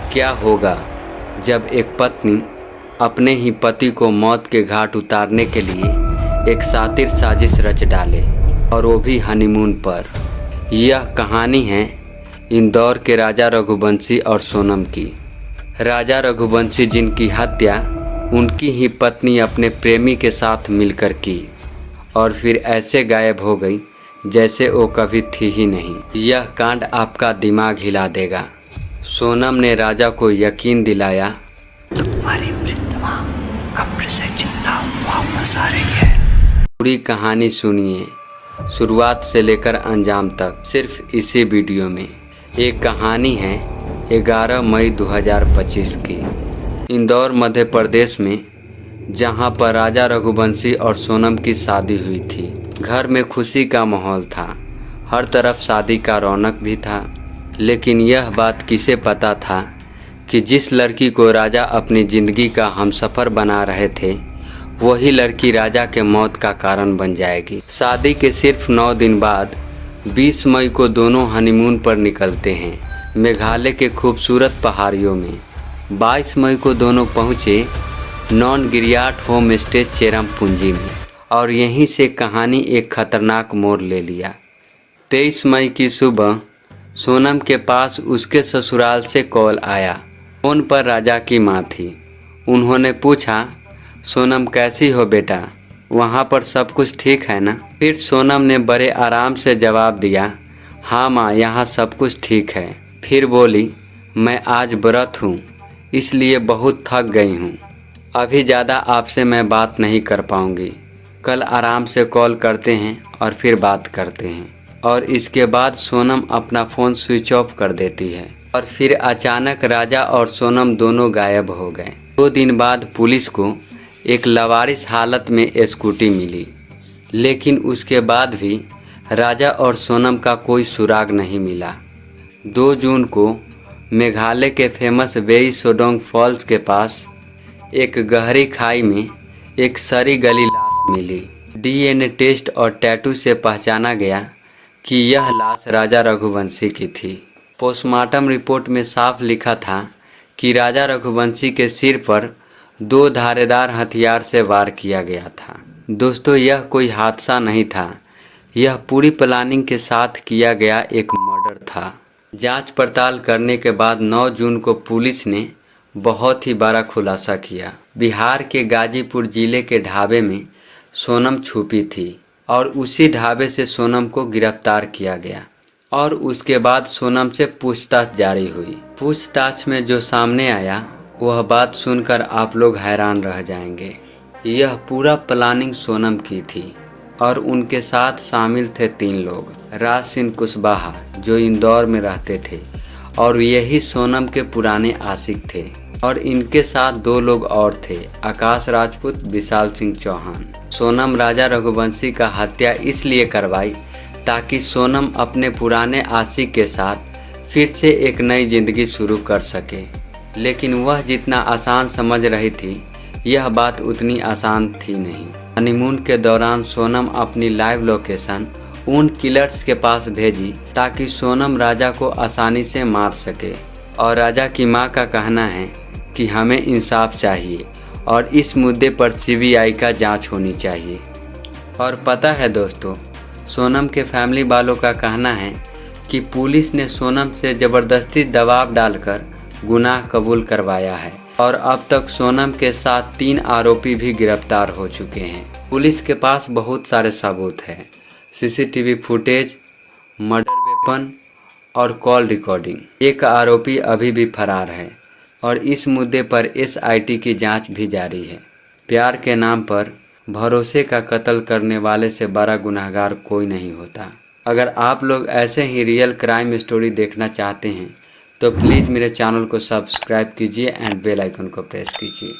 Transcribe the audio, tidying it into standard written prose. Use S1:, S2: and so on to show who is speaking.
S1: क्या होगा जब एक पत्नी अपने ही पति को मौत के घाट उतारने के लिए एक शातिर साजिश रच डाले, और वो भी हनीमून पर। यह कहानी है इंदौर के राजा रघुवंशी और सोनम की। राजा रघुवंशी जिनकी हत्या उनकी ही पत्नी अपने प्रेमी के साथ मिलकर की और फिर ऐसे गायब हो गई जैसे वो कभी थी ही नहीं। यह कांड आपका दिमाग हिला देगा। सोनम ने राजा को यकीन दिलाया,
S2: तुम्हारी प्रीतमा कब्र से जिंदा वापस आ रही है।
S1: पूरी कहानी सुनिए शुरुआत से लेकर अंजाम तक सिर्फ इसी वीडियो में। एक कहानी है 11 मई 2025 की, इंदौर मध्य प्रदेश में, जहां पर राजा रघुवंशी और सोनम की शादी हुई थी। घर में खुशी का माहौल था, हर तरफ शादी का रौनक भी था। लेकिन यह बात किसे पता था कि जिस लड़की को राजा अपनी ज़िंदगी का हमसफ़र बना रहे थे वही लड़की राजा के मौत का कारण बन जाएगी। शादी के सिर्फ 9 दिन बाद 20 मई को दोनों हनीमून पर निकलते हैं मेघालय के खूबसूरत पहाड़ियों में। 22 मई को दोनों पहुँचे नॉन गिरियाट होम स्टे चेरापूंजी में, और यहीं से कहानी एक खतरनाक मोड़ ले लिया। 23 मई की सुबह सोनम के पास उसके ससुराल से कॉल आया। फ़ोन पर राजा की माँ थी। उन्होंने पूछा, सोनम कैसी हो बेटा, वहाँ पर सब कुछ ठीक है ना? फिर सोनम ने बड़े आराम से जवाब दिया, हाँ माँ, यहाँ सब कुछ ठीक है। फिर बोली, मैं आज व्रत हूँ इसलिए बहुत थक गई हूँ, अभी ज़्यादा आपसे मैं बात नहीं कर पाऊँगी, कल आराम से कॉल करते हैं और फिर बात करते हैं। और इसके बाद सोनम अपना फ़ोन स्विच ऑफ कर देती है और फिर अचानक राजा और सोनम दोनों गायब हो गए। 2 दिन बाद पुलिस को एक लावारिस हालत में स्कूटी मिली, लेकिन उसके बाद भी राजा और सोनम का कोई सुराग नहीं मिला। 2 जून को मेघालय के फेमस वेई सोडोंग फॉल्स के पास एक गहरी खाई में एक सड़ी गली लाश मिली। DNA टेस्ट और टैटू से पहचाना गया कि यह लाश राजा रघुवंशी की थी। पोस्टमार्टम रिपोर्ट में साफ लिखा था कि राजा रघुवंशी के सिर पर 2 धारेदार हथियार से वार किया गया था। दोस्तों, यह कोई हादसा नहीं था, यह पूरी प्लानिंग के साथ किया गया एक मर्डर था। जांच पड़ताल करने के बाद 9 जून को पुलिस ने बहुत ही बड़ा खुलासा किया। बिहार के गाजीपुर जिले के ढाबे में सोनम छुपी थी और उसी ढाबे से सोनम को गिरफ्तार किया गया और उसके बाद सोनम से पूछताछ जारी हुई। पूछताछ में जो सामने आया वह बात सुनकर आप लोग हैरान रह जाएंगे। यह पूरा प्लानिंग सोनम की थी और उनके साथ शामिल थे 3 लोग। राज सिंह कुशवाहा जो इंदौर में रहते थे और यही सोनम के पुराने आशिक थे, और इनके साथ 2 लोग और थे, आकाश राजपूत, विशाल सिंह चौहान। सोनम राजा रघुवंशी का हत्या इसलिए करवाई ताकि सोनम अपने पुराने आशिक के साथ फिर से एक नई जिंदगी शुरू कर सके। लेकिन वह जितना आसान समझ रही थी यह बात उतनी आसान थी नहीं। हनीमून के दौरान सोनम अपनी लाइव लोकेशन उन किलर्स के पास भेजी ताकि सोनम राजा को आसानी से मार सके। और राजा की मां का कहना है कि हमें इंसाफ चाहिए और इस मुद्दे पर CBI का जांच होनी चाहिए। और पता है दोस्तों, सोनम के फैमिली वालों का कहना है कि पुलिस ने सोनम से ज़बरदस्ती दबाव डालकर गुनाह कबूल करवाया है और अब तक सोनम के साथ 3 आरोपी भी गिरफ्तार हो चुके हैं। पुलिस के पास बहुत सारे सबूत हैं, CCTV फुटेज, मर्डर वेपन और कॉल रिकॉर्डिंग। एक आरोपी अभी भी फरार है और इस मुद्दे पर SIT की जांच भी जारी है। प्यार के नाम पर भरोसे का कत्ल करने वाले से बड़ा गुनहगार कोई नहीं होता। अगर आप लोग ऐसे ही रियल क्राइम स्टोरी देखना चाहते हैं तो प्लीज़ मेरे चैनल को सब्सक्राइब कीजिए एंड बेल आइकन को प्रेस कीजिए।